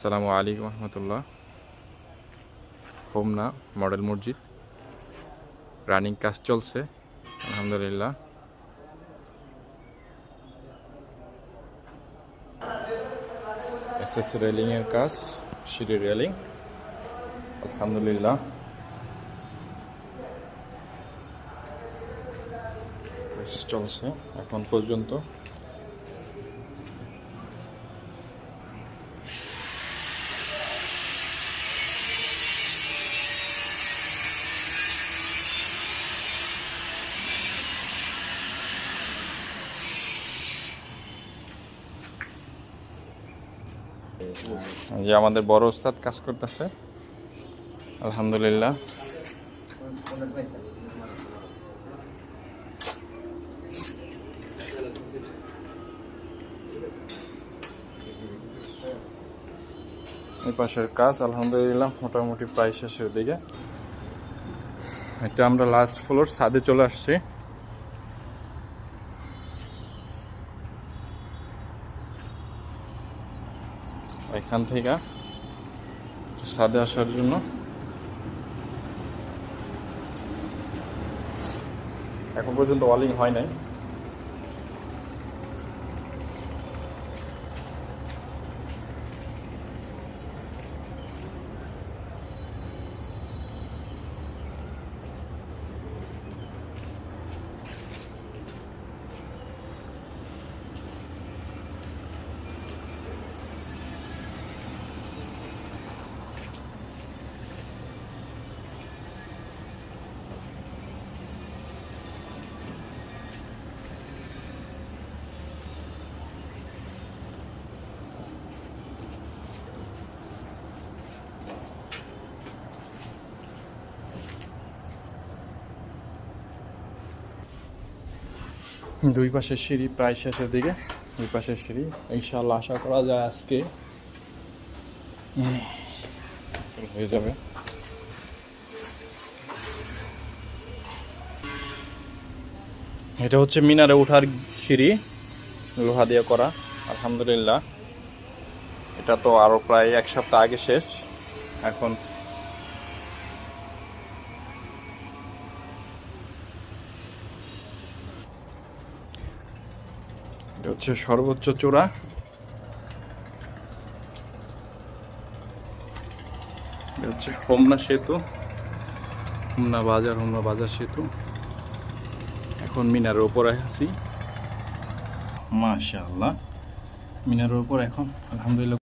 আসসালামু আলাইকুম রহমতুল্লাহ। হোমনা মডেল মসজিদ রানিং কাজ চলছে আলহামদুলিল্লাহ। এসএস রেলিং এর কাজ, সিঁড়ি রেলিং আলহামদুলিল্লাহ কাজ চলছে এখন পর্যন্ত। যে আমাদের বড় ওস্তাদ কাজ করতেছে আলহামদুলিল্লাহ। এই পাশের কাজ আলহামদুলিল্লাহ মোটামুটি প্রায় শেষের দিকে। এটা আমরা লাস্ট ফ্লোর ছাদে চলে আসছি। এখান থেকে ছাদে আসার জন্য এখন পর্যন্ত ওয়ালিং হয় নাই। দুই পাশের সিঁড়ি প্রায় শেষের দিকে। দুই পাশের সিঁড়ি ইনশাআল্লাহ আশা করা যায় আজকে হয়ে যাবে। এটা হচ্ছে মিনারে ওঠার সিঁড়ি, লোহা দিয়ে করা আলহামদুলিল্লাহ। এটা তো আরো প্রায় এক সপ্তাহ আগে শেষ। এখন এটা হচ্ছে সর্বোচ্চ চূড়া। এটা হচ্ছে হোমনা সেতু, হোমনা বাজার সেতু। এখন মিনারের উপরে আছি মাশাআল্লাহ। মিনারের উপর এখন আলহামদুলিল্লাহ